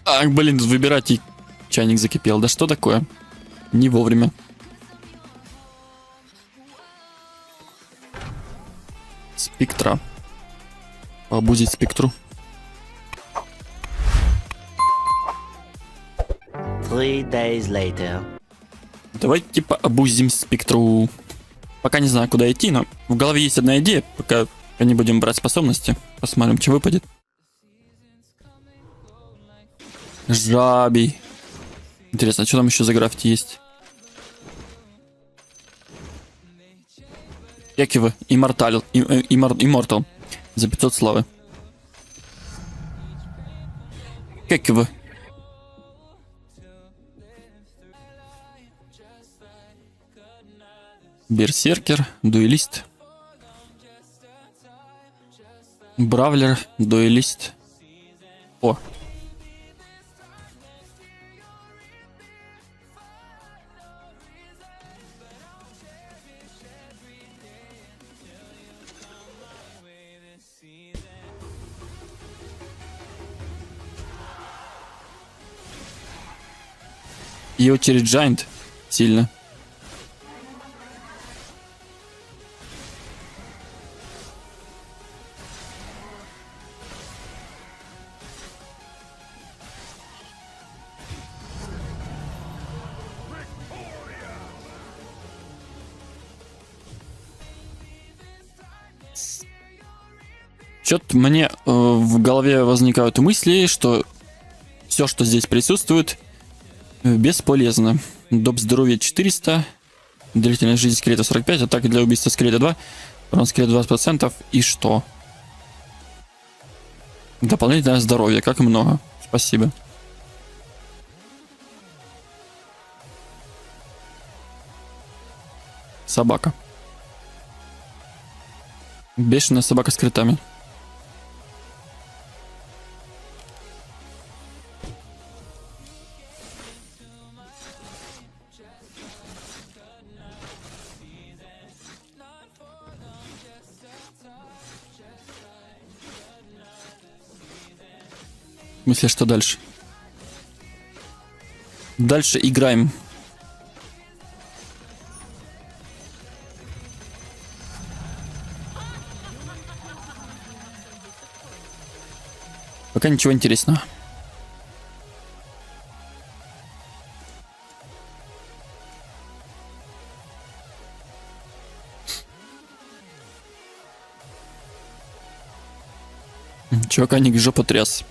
Ах, блин, выбирать и чайник закипел. Да что такое? Не вовремя. Спектра. Обузить спектру. 3 days later. Давай типа обузим спектру. Пока не знаю, куда идти, но в голове есть одна идея. Пока не будем брать способности. Посмотрим, что выпадет. Жабий. Интересно, что там еще за граффити есть? Как его? Immortal. За 500 славы. Как его? Берсеркер, дуэлист. Бравлер, дуэлист. О. И очередь Giant сильно. Чё-то мне в голове возникают мысли, что все, что здесь присутствует, бесполезно. Доп. Здоровья 400, длительность жизни скелета 45, атака для убийства скелета 2, урон скелета 20%. И что? Дополнительное здоровье, как много. Спасибо. Собака. Бешеная собака с критами. В смысле, что дальше? Дальше играем. Пока ничего интересного. Чуваканик жопу тряс.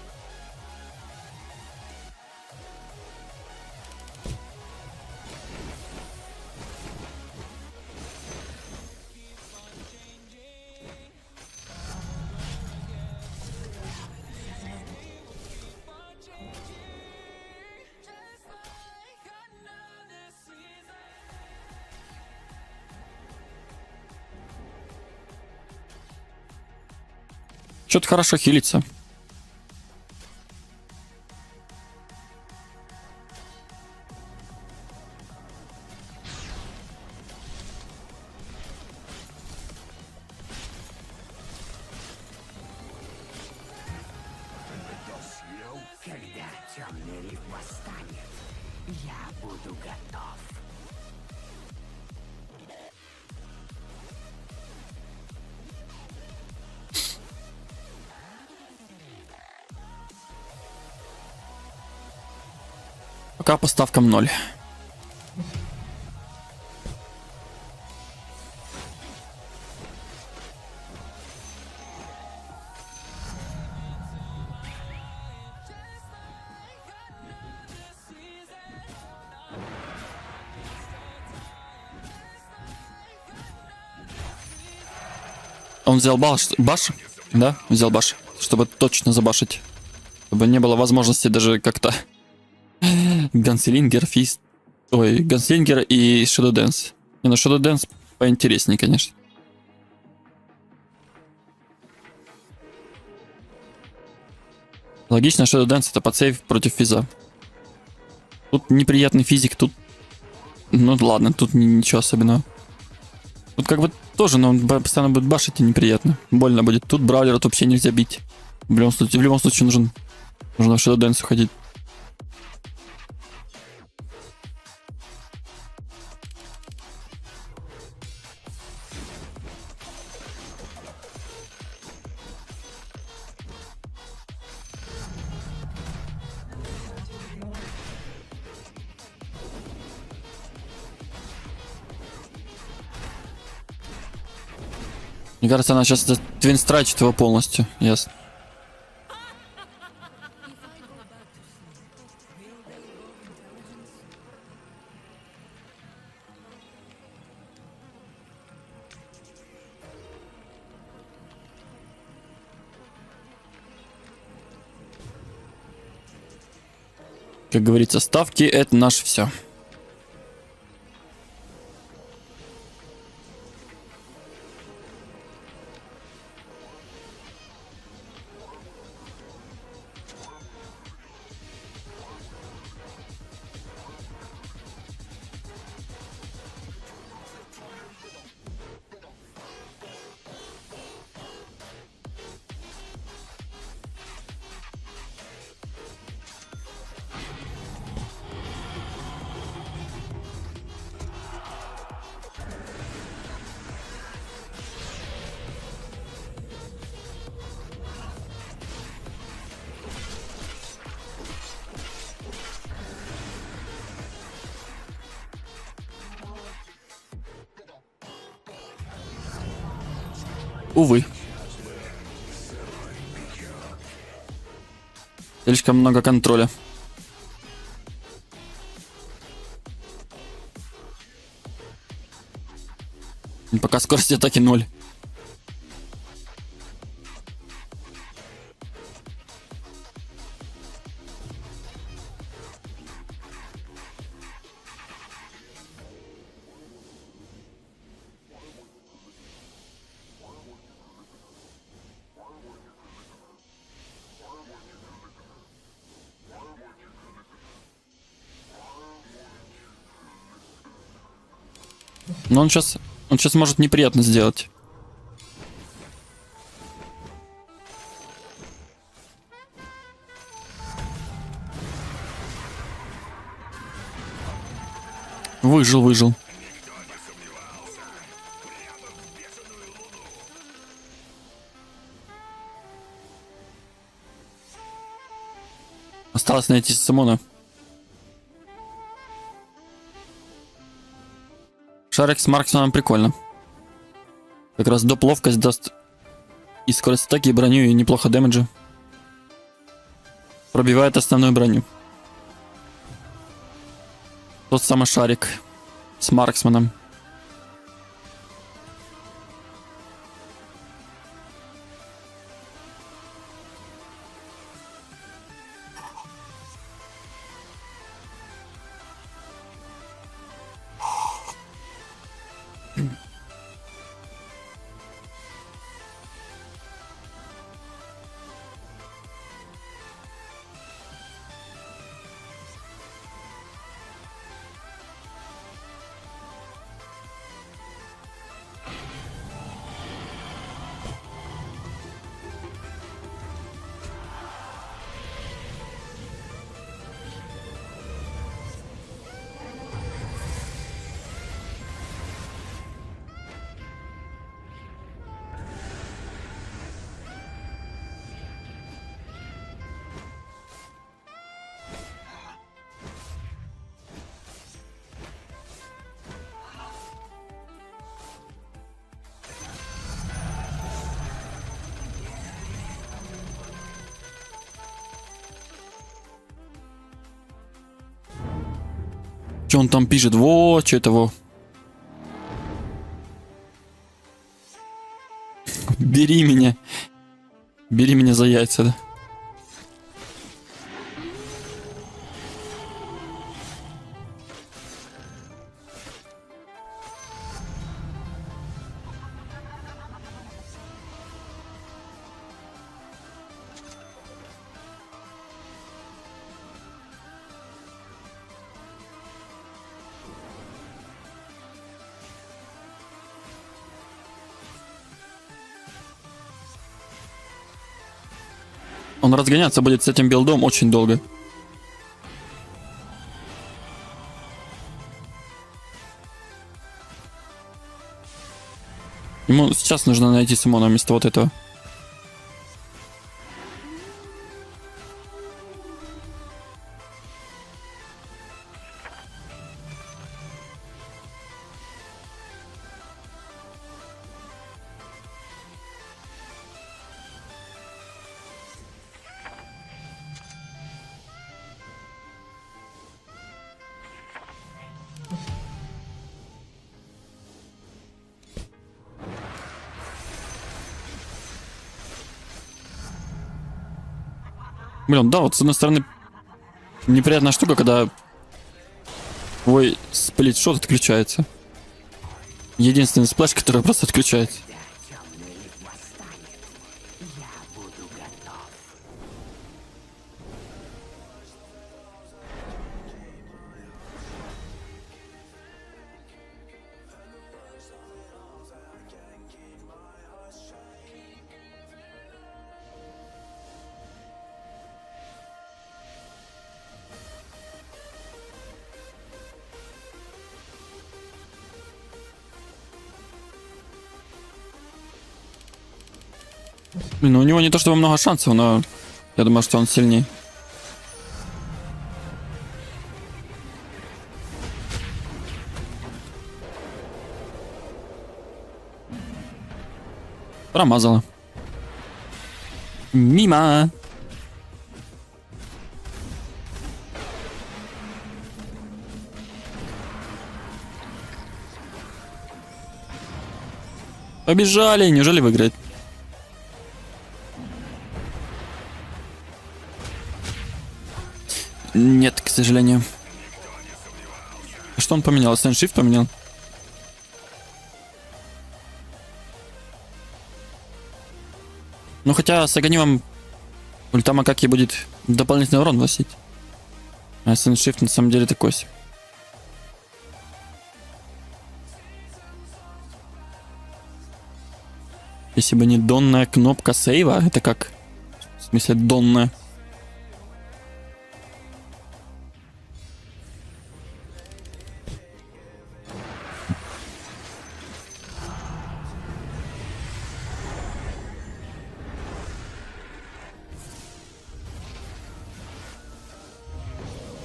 Что-то хорошо хилится. Когда темный риф восстанет, я буду готов. Пока по ставкам 0. Он взял баш, да? Взял баш, чтобы точно забашить. Чтобы не было возможности даже как-то... Ганслингер, Фист... Ой, Ганслингер и Shadow Dance. Не, ну Shadow Dance поинтереснее, конечно. Логично, Shadow Dance это подсейв против физа. Тут неприятный физик, тут... Ну ладно, тут ничего особенного. Тут как бы тоже, но он постоянно будет башить и неприятно. Больно будет. Тут браулера вообще нельзя бить. В любом случае нужно в Shadow Dance уходить. Мне кажется, она сейчас твинстрайчит его полностью. Ясно. Как говорится, ставки — это наше все. Увы. Слишком много контроля. Пока скорость атаки 0. Но он сейчас может неприятно сделать. Выжил. Осталось найти Симона. Шарик с Марксманом прикольно. Как раз доп ловкость даст и скорость атаки, и броню, и неплохо дэмэджа. Пробивает основную броню. Тот самый Шарик с Марксманом. Что он там пишет? Во, что это во? Бери меня. Бери меня за яйца, да? Он разгоняться будет с этим билдом очень долго. Ему сейчас нужно найти Симона вместо вот этого. Блин, да, вот с одной стороны, неприятная штука, когда твой сплитшот отключается. Единственный сплэш, который просто отключается. Темный восстанет. Я буду готов. Блин, ну у него не то чтобы много шансов, но я думаю, что он сильнее. Промазала. Мимо. Побежали, неужели выиграет? Нет, к сожалению. Что он поменял? Shift поменял? Ну хотя с Аганимом ульта Макаки будет дополнительный урон вносить. А Shift на самом деле такой себе. Если бы не донная кнопка сейва, это как? В смысле донная?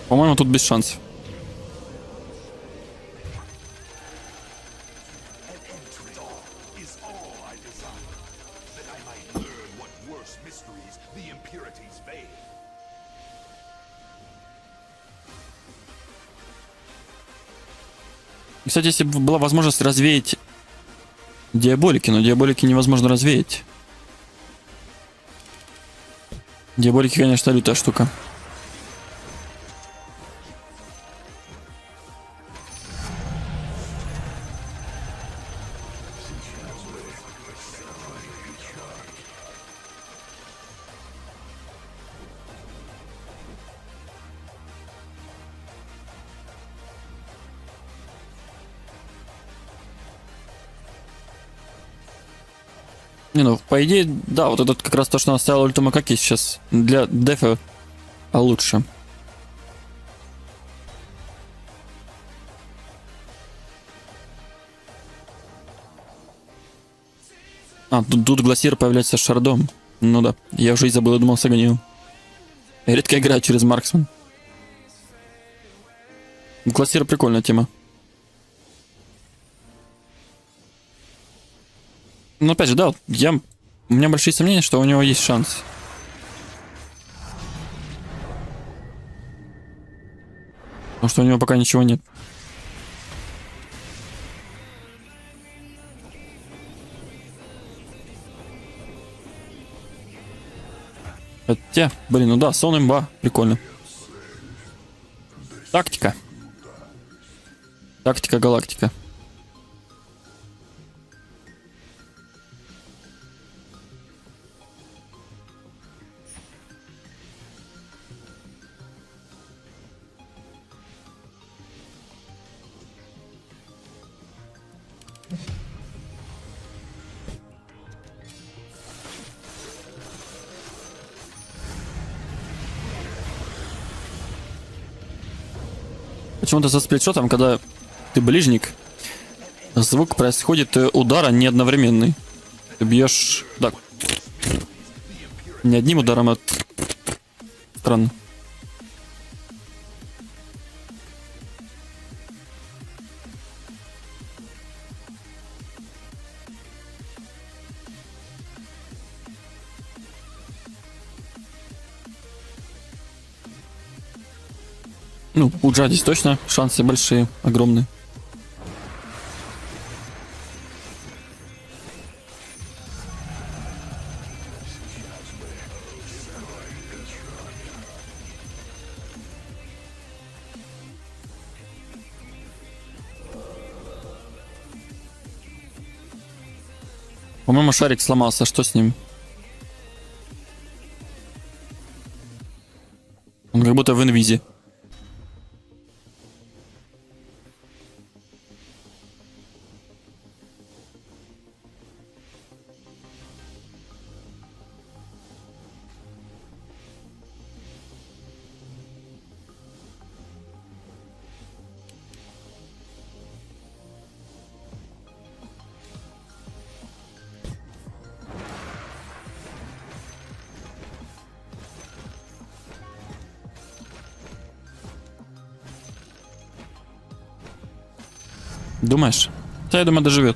По-моему, тут без шансов. Is all I desire, that I might learn what worse mysteries the impurities veil. Кстати, если бы была возможность развеять диаболики, но диаболики невозможно развеять. Диаболики, конечно, лютая штука. Не, ну, по идее, да, вот этот как раз то, что он оставил ульту Макаки сейчас для дефа лучше. А, тут Гласир появляется с шардом. Ну да, я уже и забыл, я думал с Аганием. Я редко играю через Марксман. Гласир прикольная тема. Ну, опять же, да, у меня большие сомнения, что у него есть шанс. Потому что у него пока ничего нет. Хотя, блин, ну да, сон имба, прикольно. Тактика. Тактика галактика. Почему-то со сплитшотом, когда ты ближник, звук происходит удара не одновременный. Ты бьешь... Так. Не одним ударом, а... Странно. Ну, у Джадис точно шансы большие, огромные. По-моему, шарик сломался. Что с ним? Он как будто в инвизе. Думаешь? Да, я думаю, доживет.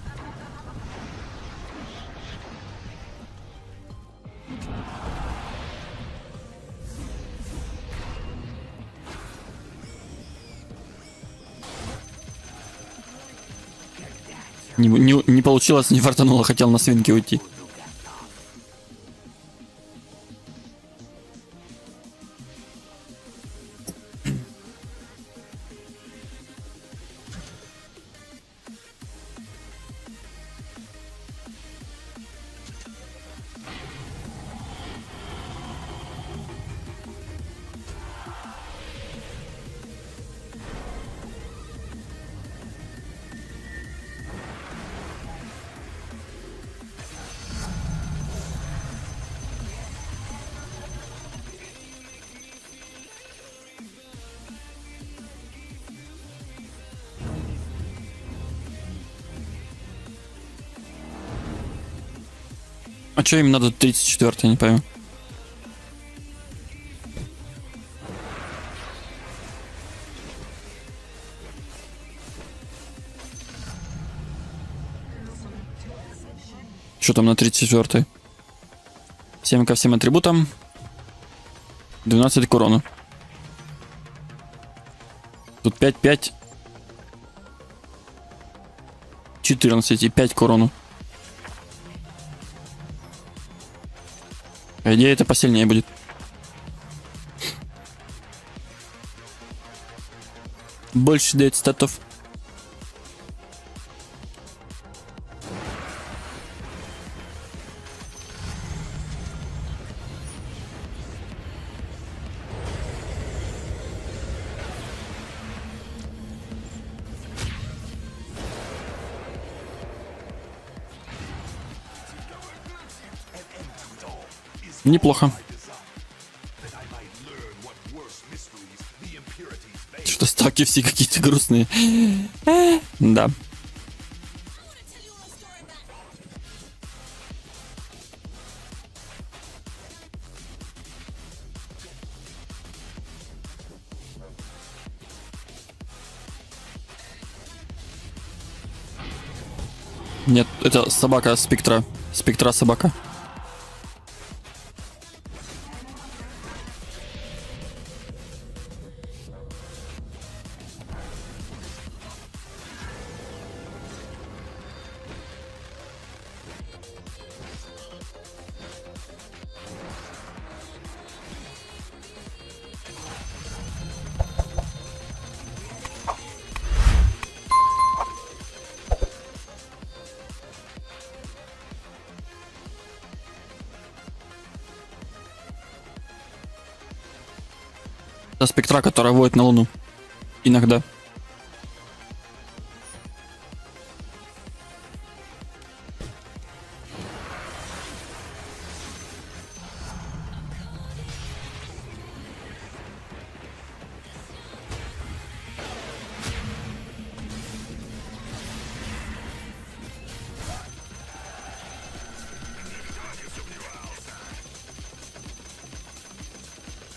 Не получилось, не фартануло, хотел на свинке уйти. А что им надо 34-й, не пойму. Что там на 34-й? 7 ко всем атрибутам. 12 к урону. Тут 5, 5. 14 и 5 к урону. По идее, это посильнее будет. Больше дает статов. Неплохо. Что стаки все какие-то грустные. Да. Нет, это собака Спектра. Спектра собака. Это Спектра, которая водит на Луну. Иногда.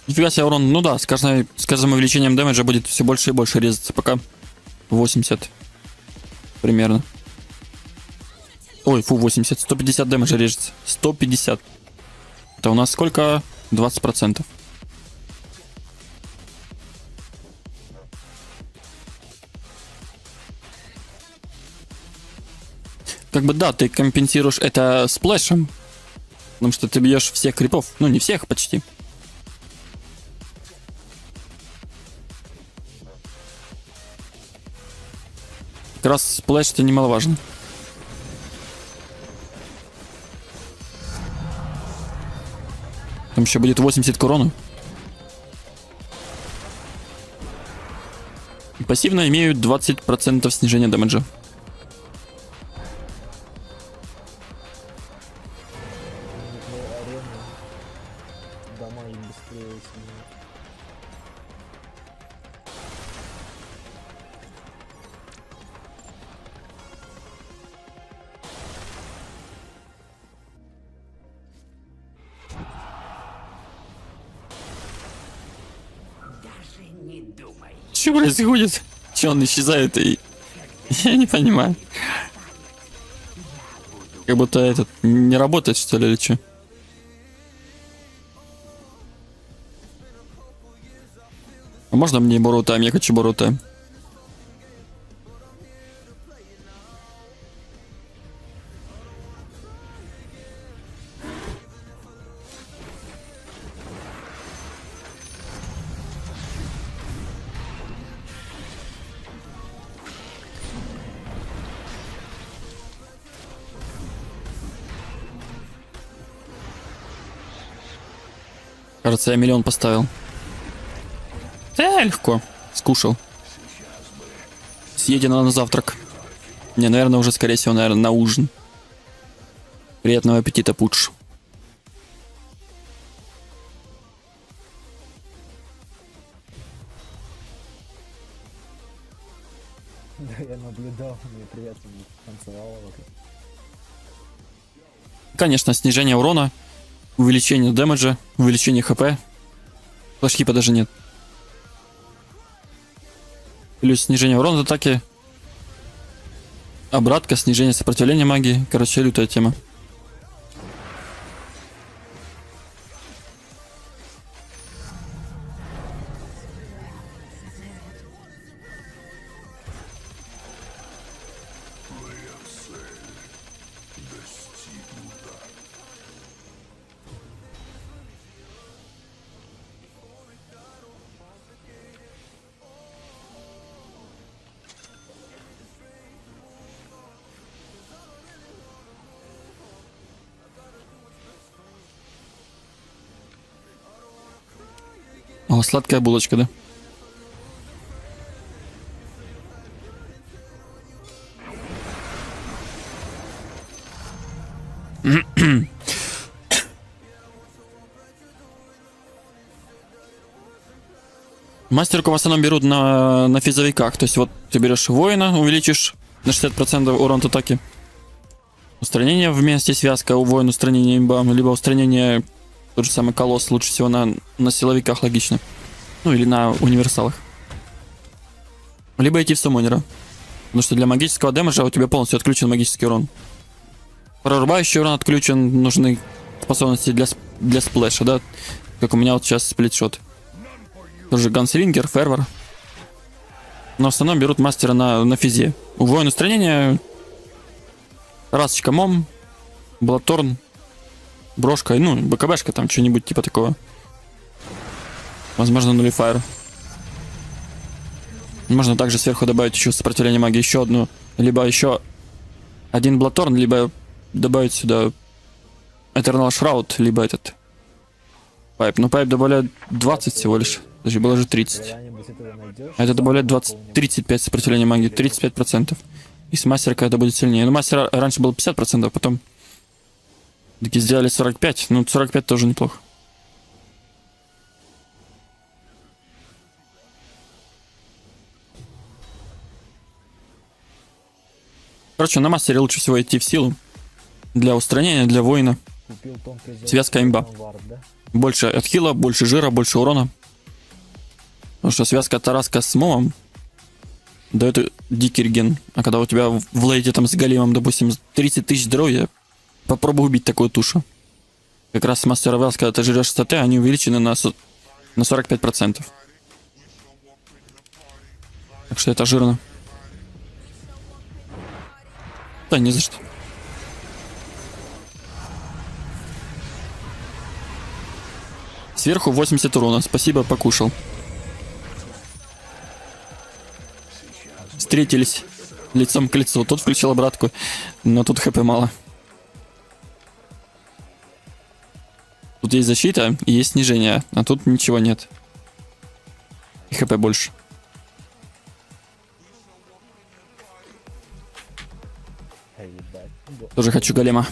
Нифига себе урон. Ну да, с каждым увеличением дэмэджа будет все больше и больше резаться. Пока 80 примерно. Ой, фу, 80. 150 дэмэджа режется. 150. Это у нас сколько? 20%. Как бы да, ты компенсируешь это сплэшем. Потому что ты бьешь всех крипов. Ну, не всех, почти. Как раз сплэш это немаловажно. Там еще будет 80 к урону. И пассивно имеют 20% снижения дэмэджа. Арены. Дома им быстрее снимают. Даже не думай. Что происходит? Че он исчезает и... Я не понимаю. Как будто этот не работает, что ли, или что? А можно мне Боруто? Я хочу Боруто. Кажется, я миллион поставил. Да, легко. Скушал. Съедено на завтрак. Не, наверное, уже, скорее всего, наверное, на ужин. Приятного аппетита, Пудж. Да, я наблюдал, мне приятно танцевало вокруг. Конечно, снижение урона, увеличение дэмэджа, увеличение хп. Флешхипа даже нет. Плюс снижение урона от атаки. Обратка, снижение сопротивления магии. Короче, лютая тема. О, сладкая булочка, да? Мастерку в основном берут на физовиках. То есть вот ты берешь воина, увеличишь на 60% урон от атаки. Устранение вместе связка, у воина устранение имба, либо устранение тот же самый колосс, лучше всего на силовиках, логично. Ну или на универсалах. Либо идти в суммонера. Потому что для магического дэмэджа у тебя полностью отключен магический урон. Прорубающий урон отключен, нужны способности для сплэша, да? Как у меня вот сейчас сплитшот. Тоже ганслингер, фервор. Но в основном берут мастера на физе. У воина устранения расочка мом, блаторн, брошка, ну, БКБшка там, что-нибудь типа такого. Возможно, нулифайр. Можно также сверху добавить еще сопротивление магии, еще одну. Либо еще один блаторн, либо добавить сюда Eternal Shroud, либо этот пайп. Но пайп добавляет 20 всего лишь. Даже было же 30. Когда-нибудь этого найдешь? А это добавляет 35 сопротивления магии, 35%. И с мастерка это будет сильнее. Ну, мастера раньше было 50%, потом такие сделали 45. Ну, 45 тоже неплохо. Короче, на мастере лучше всего идти в силу. Для устранения, для воина. Купил тонкий золотой Связка имба. вард, да? Больше отхила, больше жира, больше урона. Потому что связка Тараска с момом дает дикий реген. А когда у тебя в лейте там с големом, допустим, 30 тысяч здоровья, попробуй убить такую тушу. Как раз мастер Велс, когда ты жрешь статы, они увеличены на 45%. Так что это жирно. Да, не за что. Сверху 80 урона. Спасибо, покушал. Встретились лицом к лицу. Тот включил обратку, но тут хп мало. Тут есть защита и есть снижение, а тут ничего нет. И хп больше. Ебать. Тоже хочу голема.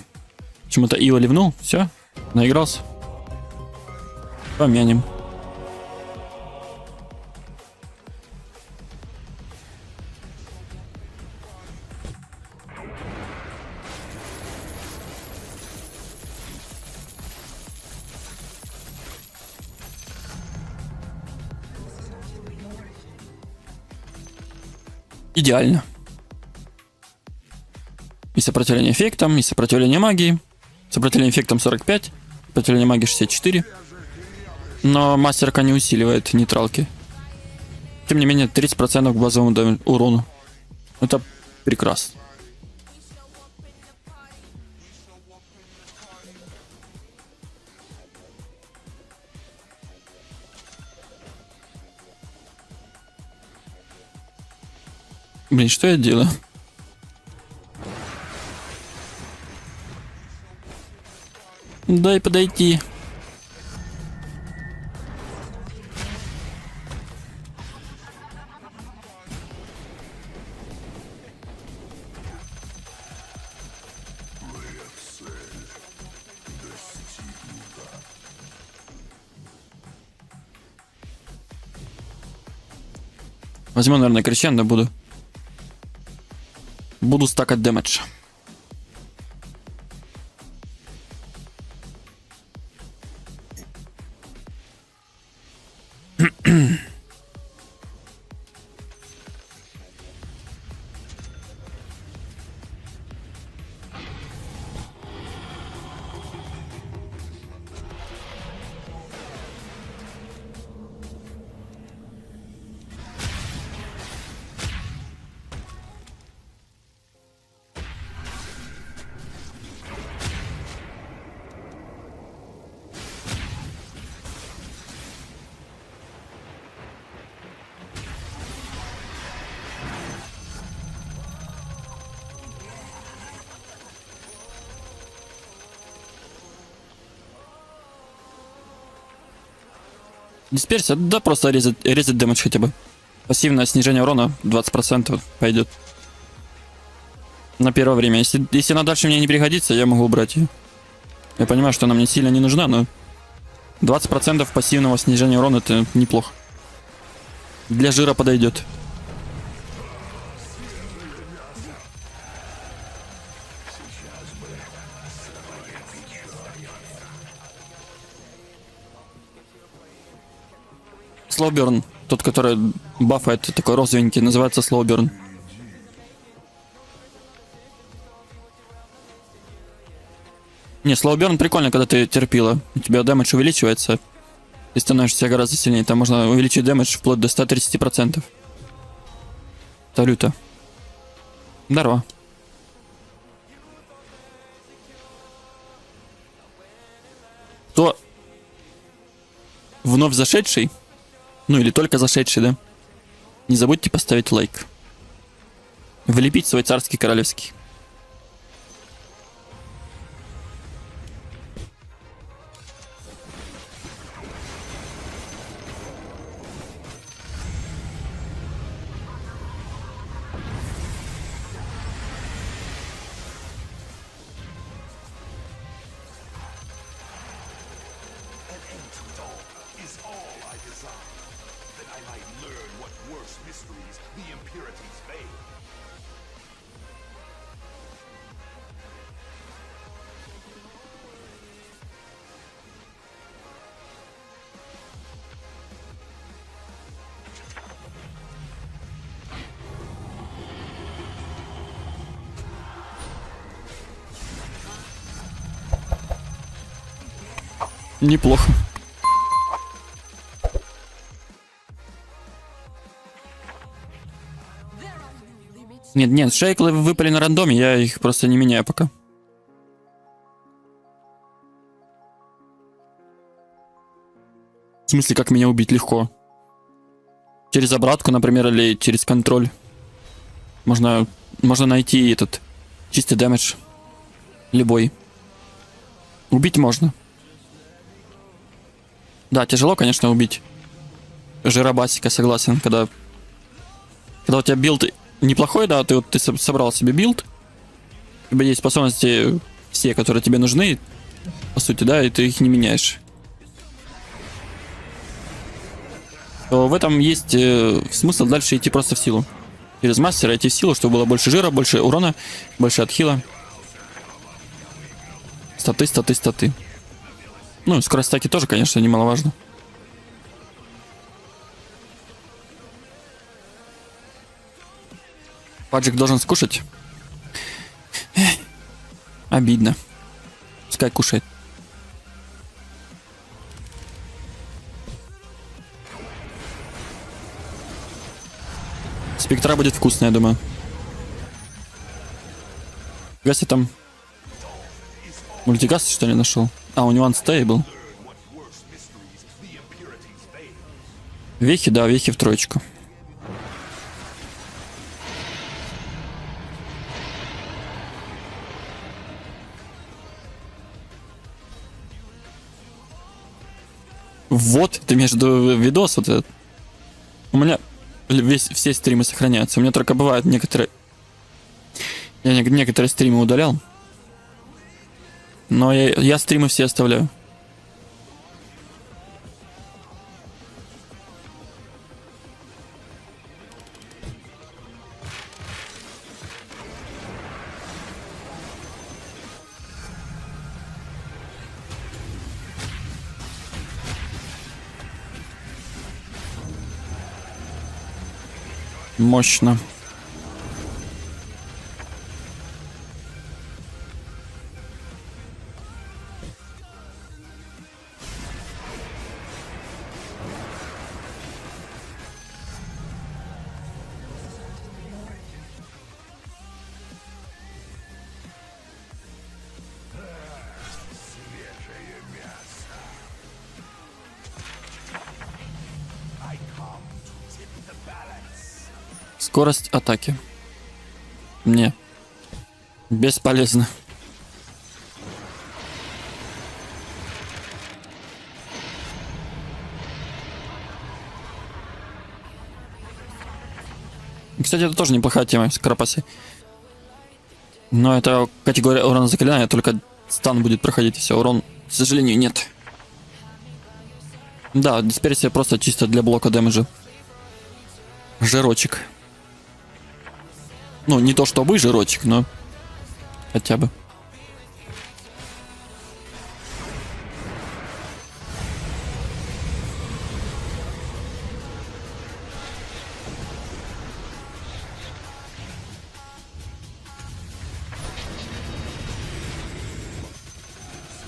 Почему-то Ива ливнул. Все, наигрался. Помянем. Идеально. И сопротивление эффектам, и сопротивление магии. Сопротивление эффектам 45, сопротивление магии 64. Но мастерка не усиливает нейтралки. Тем не менее, 30% к базовому урону. Это прекрасно. Блин, что я делаю? Дай подойти. Возьму, наверное, крещендо буду. Буду стакать дэмэдж. Дисперсия, да, просто резать дэмэдж хотя бы. Пассивное снижение урона 20% пойдет. На первое время. Если она дальше мне не пригодится, я могу убрать ее. Я понимаю, что она мне сильно не нужна, но 20% пассивного снижения урона это неплохо. Для жира подойдет. Слоуберн, тот, который бафает, такой розовенький, называется Слоуберн. Не, Слоуберн прикольно, когда ты терпила. У тебя дэмэдж увеличивается. И становишься гораздо сильнее. Там можно увеличить дэмэдж вплоть до 130%. Это люто. Здорово. Кто вновь зашедший, ну или только зашедший, да? Не забудьте поставить лайк. Влепить свой царский королевский. Is all I desire, that I might learn what worse mysteries the impurities veil. Неплохо. Нет, шейклы выпали на рандоме, я их просто не меняю пока. В смысле, как меня убить легко? Через обратку, например, или через контроль. Можно найти этот чистый дэмэдж. Любой. Убить можно. Да, тяжело, конечно, убить жиробасика, согласен, когда у тебя билд неплохой, да, ты собрал себе билд, у тебя есть способности все, которые тебе нужны, по сути, да, и ты их не меняешь. То в этом есть смысл дальше идти просто в силу. Через мастера идти в силу, чтобы было больше жира, больше урона, больше отхила. Статы. Ну, скорость атаки тоже, конечно, немаловажно. Паджик должен скушать. Обидно. Пускай кушает. Спектра будет вкусная, я думаю. Гаси там мультигаз, что ли, нашел? А, у него unstable. Вехи, да, вехи в троечку. Вот, ты между видос вот этот. У меня все стримы сохраняются. У меня только бывают некоторые... Я некоторые стримы удалял. Но я стримы все оставляю. Мощно. Скорость атаки. Не. Бесполезно. Кстати, это тоже неплохая тема, Скоропаси. Но это категория урона заклинания, только стан будет проходить, и все. Урон, к сожалению, нет. Да, дисперсия просто чисто для блока дэмэджа. Жирочек. Ну, не то чтобы жирочек, но хотя бы.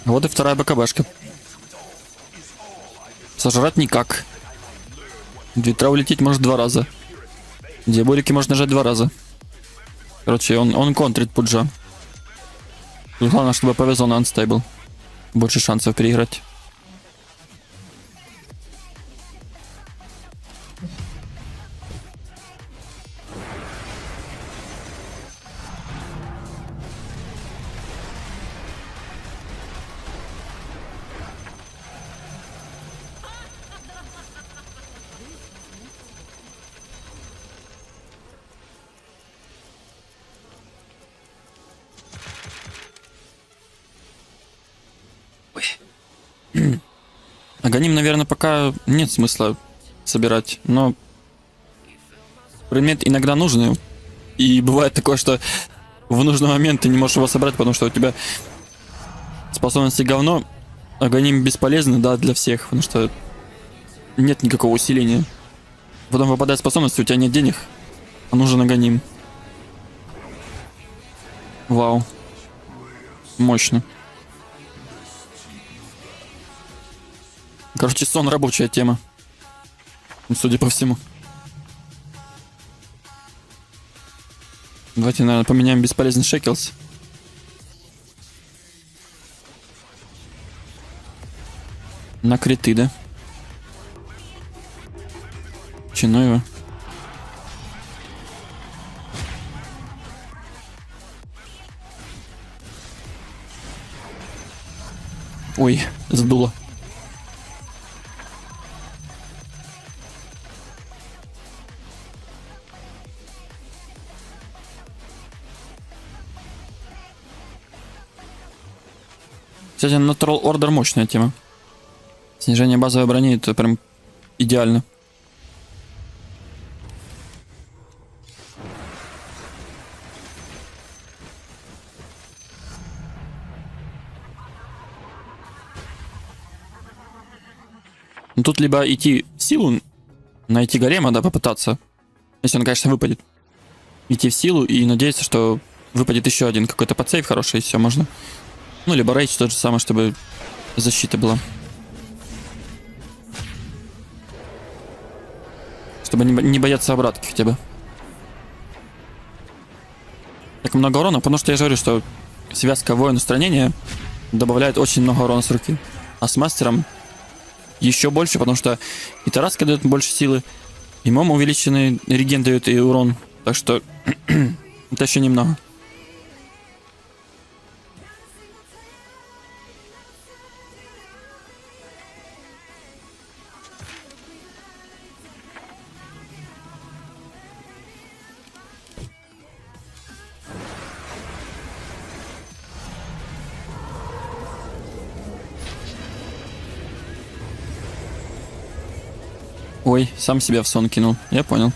Вот и вторая БКБшка. Сожрать никак. Ветра улететь может 2 раза. Диаболики можно нажать 2 раза. Короче, он контрит пуджа. Главное, чтобы повезло на unstable. Больше шансов переиграть. Аганим, наверное, пока нет смысла собирать, но предмет иногда нужен. И бывает такое, что в нужный момент ты не можешь его собрать, потому что у тебя способности говно. Аганим бесполезны, да, для всех, потому что нет никакого усиления. Потом выпадает способность, у тебя нет денег, а нужен аганим. Вау. Мощно. Короче, сон рабочая тема. Судя по всему. Давайте, наверное, поменяем бесполезный шекелс. На криты, да? Чину его. Ой, сдуло. Кстати, Natural Order мощная тема. Снижение базовой брони это прям идеально. Ну, тут либо идти в силу, найти голема, да, попытаться. Если он, конечно, выпадет. Идти в силу и надеяться, что выпадет еще один какой-то подсейв хороший, и все, можно. Ну, либо рейдж тот же самый, чтобы защита была. Чтобы не бояться обратки хотя бы. Так много урона, потому что я же говорю, что связка воин-устранения добавляет очень много урона с руки. А с мастером еще больше, потому что и тараска дает больше силы, и мом увеличенный реген дает и урон. Так что это еще немного. Ой, сам себя в сон кинул. Я понял.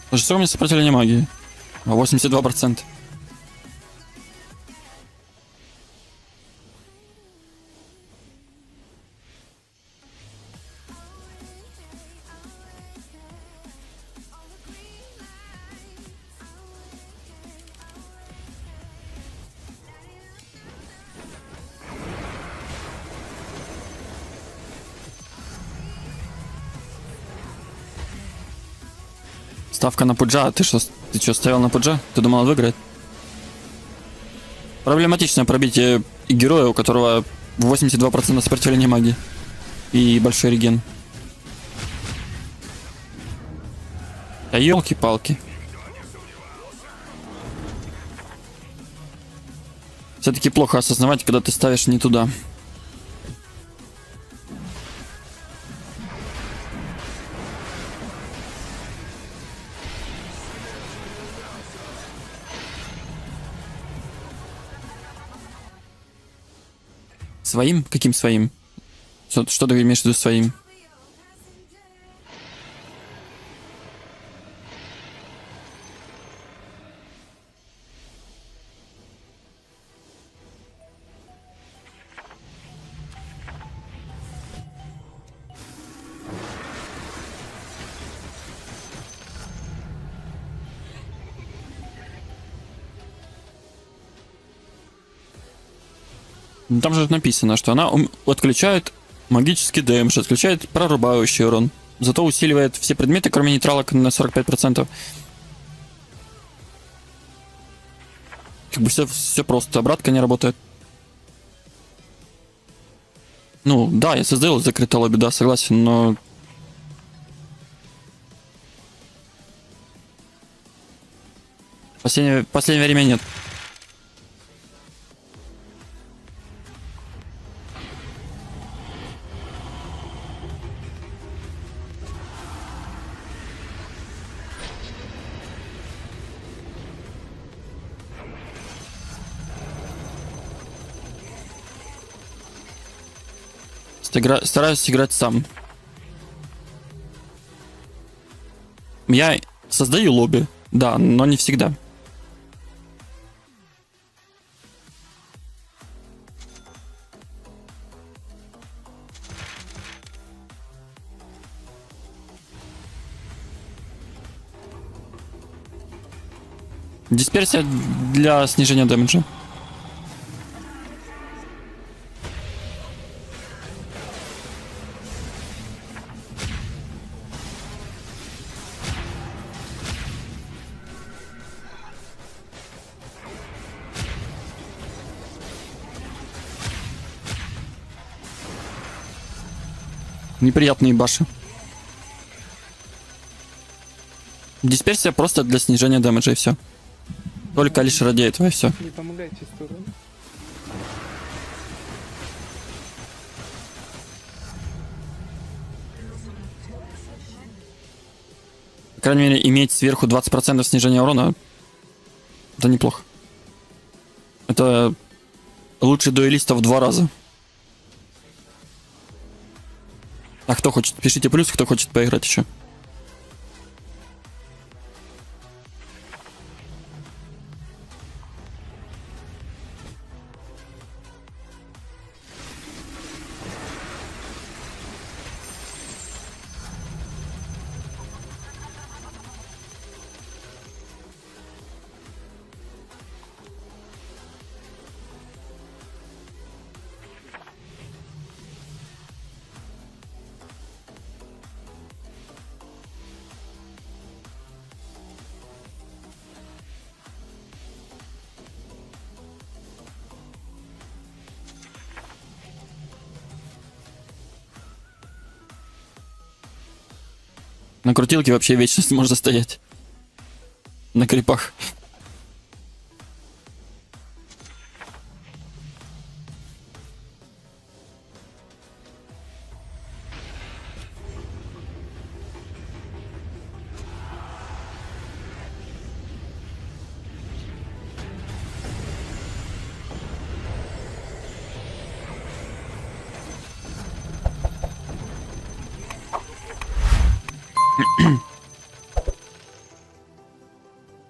Слушай, что у меня сопротивление магии? 82%. Ставка на пуджа. Ты что, ставил на пуджа? Ты думал, он выиграет? Проблематичное пробитие героя, у которого 82% сопротивления магии. И большой реген. А елки-палки. Все-таки плохо осознавать, когда ты ставишь не туда. Своим? Каким своим? Что ты имеешь в виду своим? Ну, там же написано, что она отключает магический дэмэдж, отключает прорубающий урон. Зато усиливает все предметы, кроме нейтралок, на 45%. Как бы все просто. Обратка не работает. Ну, да, я создал закрытое лобби, да, согласен, но... Последнее время нет. Стараюсь играть сам. Я создаю лобби, да, но не всегда. Дисперсия для снижения дэмэджа. Неприятные баши. Дисперсия просто для снижения дэмэджа и все. Только лишь ради этого и все. Не помогайте сторону. По крайней мере, иметь сверху 20% снижения урона, это неплохо. Это лучше дуэлиста в 2 раза. А кто хочет? Пишите плюс, кто хочет поиграть еще. На крутилке вообще вечность можно стоять. На крипах.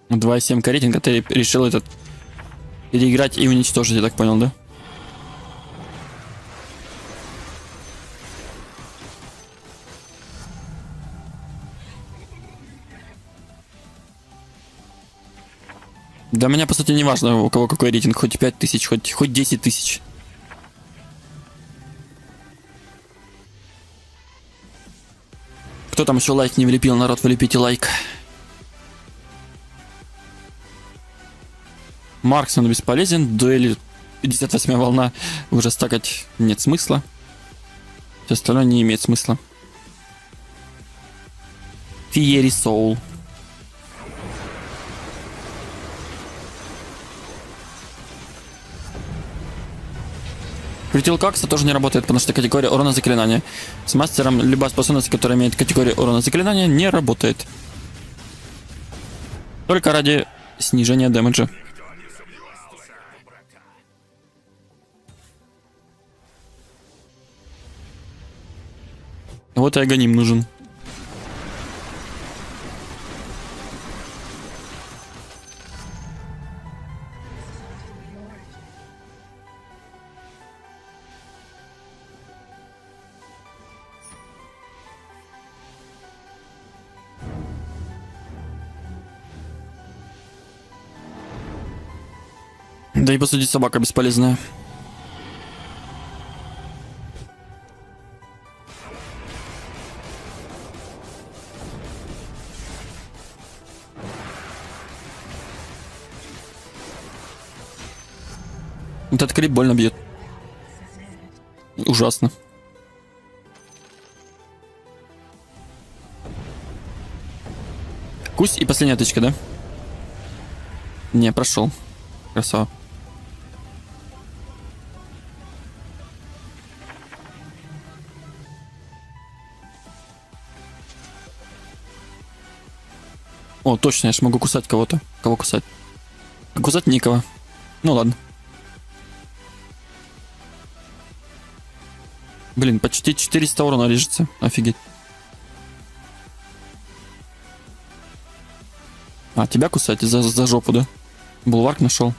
Ну, 2,7 рейтинга, ты решил этот переиграть и уничтожить, я так понял, да? Для меня, по сути, не важно, у кого какой рейтинг, хоть 5000, хоть 10 тысяч. Кто там еще лайк не влепил, народ, влепите лайк. Марксман бесполезен, дуэли 58 волна уже стакать нет смысла. Все остальное не имеет смысла. Фиери Соул. Крутил Какса тоже не работает, потому что категория урона заклинания. С мастером любая способность, которая имеет категорию урона заклинания, не работает. Только ради снижения дэмэджа. Вот и агоним нужен. Да и по сути собака бесполезная. Этот крип больно бьет. Ужасно. Кусь и последняя тычка, да? Не, прошел. Красава. О, точно, я ж могу кусать кого-то. Кого кусать? Кусать никого. Ну ладно. Блин, почти 400 урона лежится. Офигеть. А, тебя кусать за жопу, да? Булварк нашел.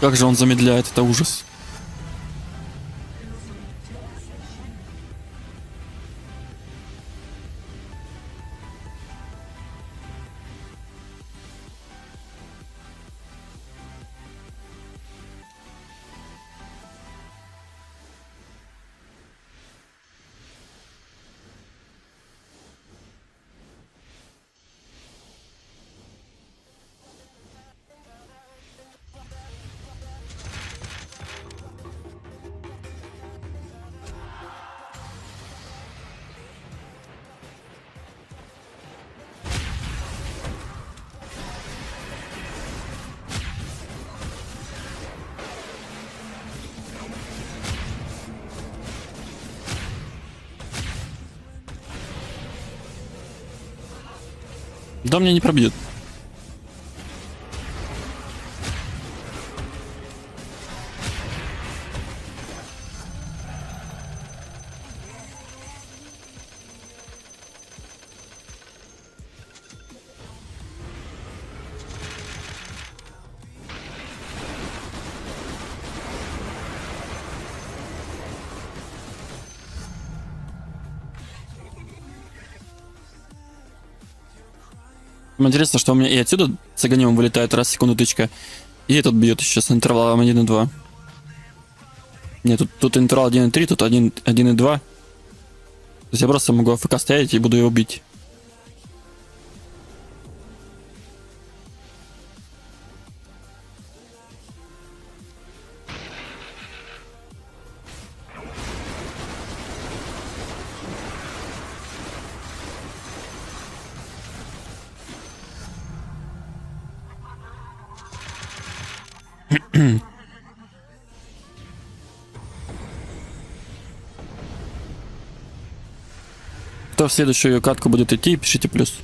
Как же он замедляет, это ужас. Да, мне не пробьет. Интересно, что у меня и отсюда с огнем вылетает раз в секунду тычка, и этот бьет еще с интервалом 1,2. Нет, тут интервал 1,3, тут 1,2. То есть я просто могу АФК стоять и буду его бить. Кто в следующую катку будет идти, пишите плюс.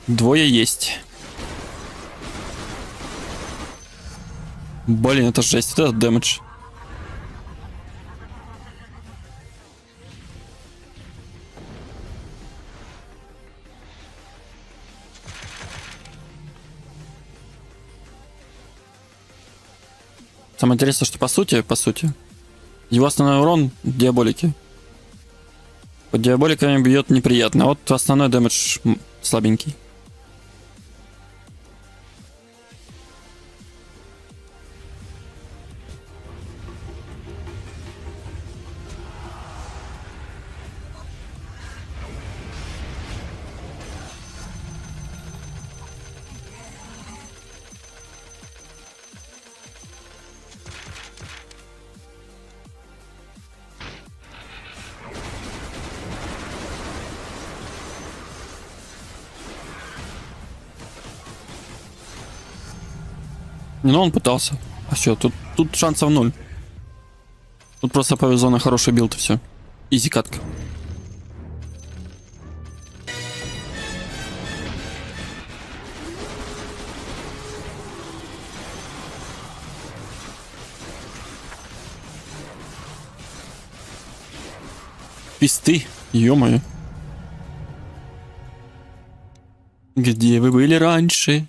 Двое есть. Блин, это жесть, это дэмэдж. Самое интересное, что по сути, его основной урон диаболики. Под диаболиками бьет неприятно, а вот основной дэмэдж слабенький. Ну, он пытался. А все, тут шансов 0. Тут просто повезло на хороший билд и все. Изи катка. Писты, ё-моё. Где вы были раньше?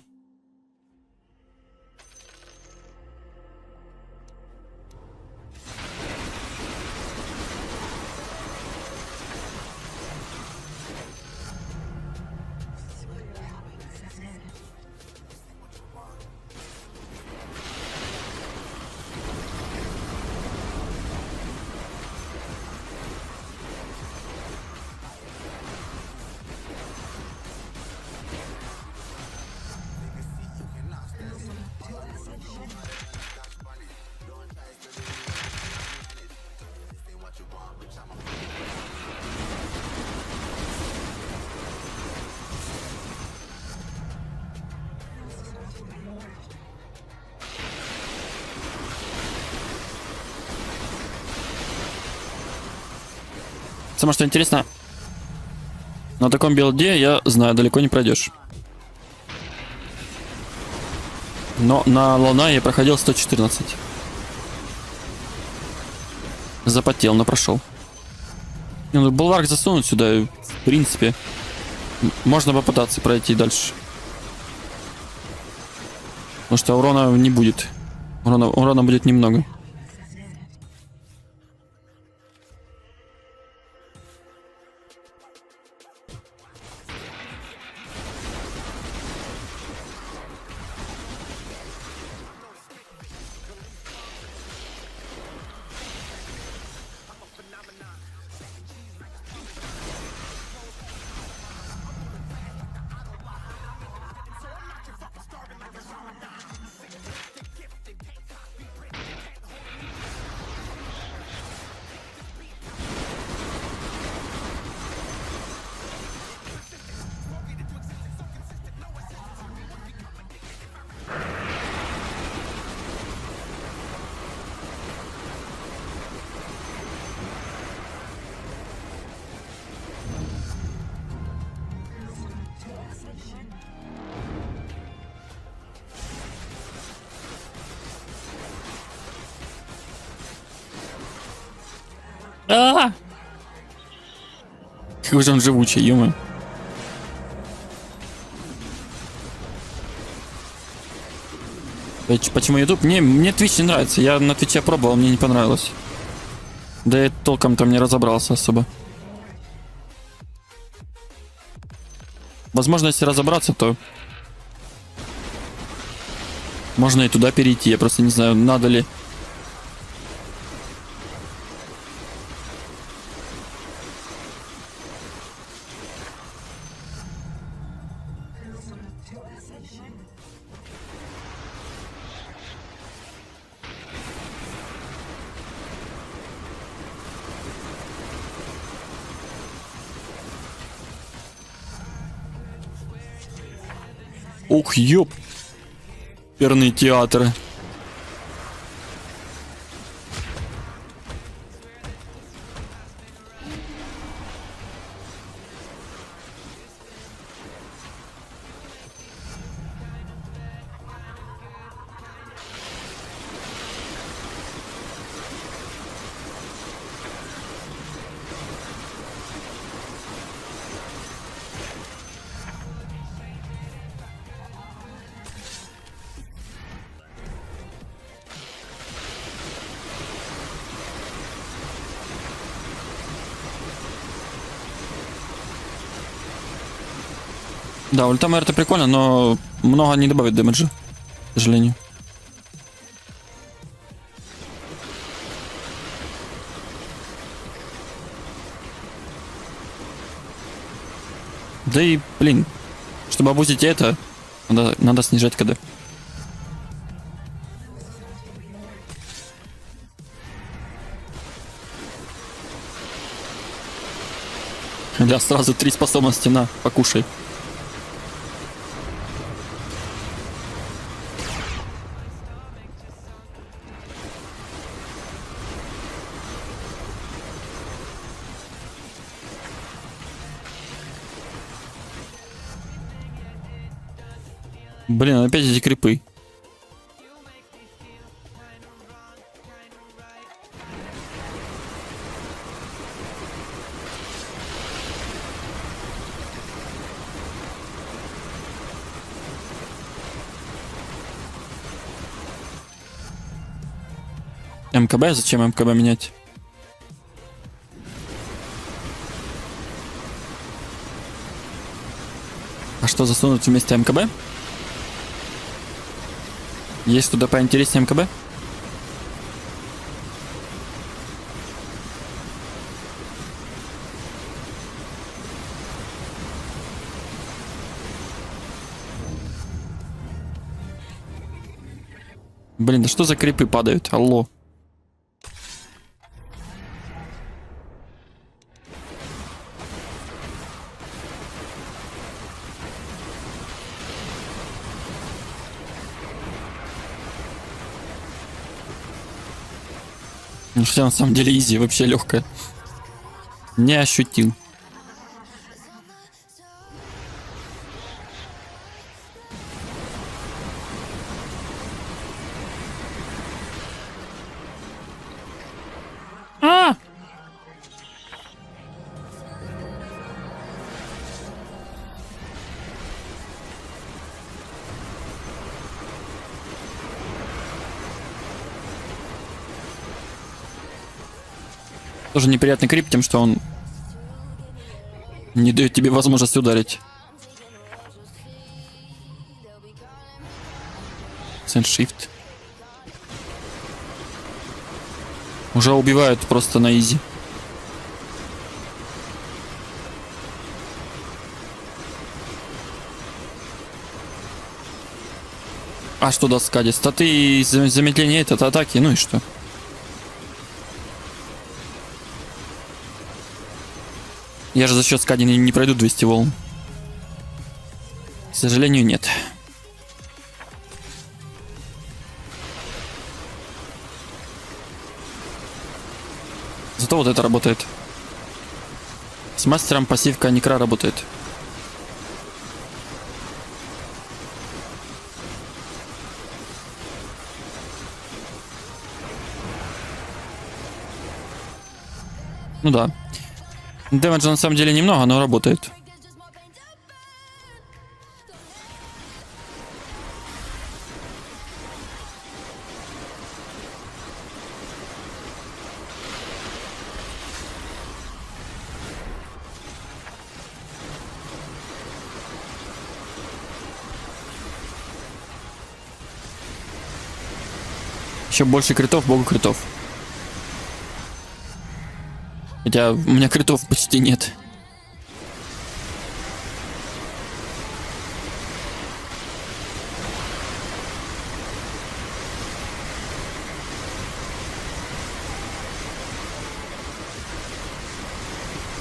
Самое что интересно, на таком билде, я знаю, далеко не пройдешь. Но на Луна я проходил 114. Запотел, но прошел. Ну, булварк засунуть сюда, и, в принципе, можно попытаться пройти дальше. Потому что урона не будет. Урона будет немного. А! Какой же он живучий, ё-моё. Почему YouTube? Мне Twitch не нравится. Я на Twitch пробовал, мне не понравилось. Да я толком там не разобрался особо. Возможно, если разобраться, то можно и туда перейти. Я просто не знаю, надо ли. Ух, ёп. Перные театры. Да, ультамер это прикольно, но много не добавит дэмэджа, к сожалению. Да и, блин, чтобы обузить это, надо снижать КД. Да, сразу 3 способности, на, покушай. Блин, опять эти крипы. МКБ? Зачем МКБ менять? А что засунуть вместе МКБ? Есть туда поинтереснее МКБ? Блин, да что за крипы падают? Алло. Ну, хотя на самом деле изи, вообще легкая. Не ощутил. А! Тоже неприятный крип тем, что он не дает тебе возможность ударить. Сеншифт. Уже убивают просто на изи. А что даст Кадис? Статы замедление это атаки, ну и что? Я же за счет Скади не пройду 200 волн. К сожалению, нет. Зато вот это работает. С мастером пассивка Некра работает. Ну да. Дэмэджа на самом деле немного, но работает. Еще больше критов, богу критов. Хотя у меня критов почти нет.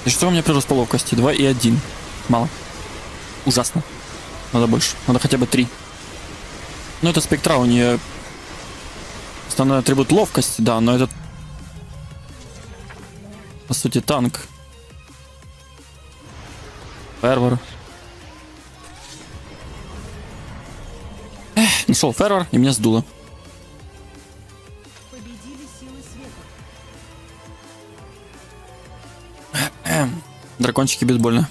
И что у меня прирост по ловкости? 2 и 1. Мало. Ужасно. Надо больше. Надо хотя бы 3. Ну это спектра, у нее основной атрибут ловкость, да, но это по сути танк. Фервор. Нашел фервор, и меня сдуло. Победили силы света. Дракончики бейсбольно.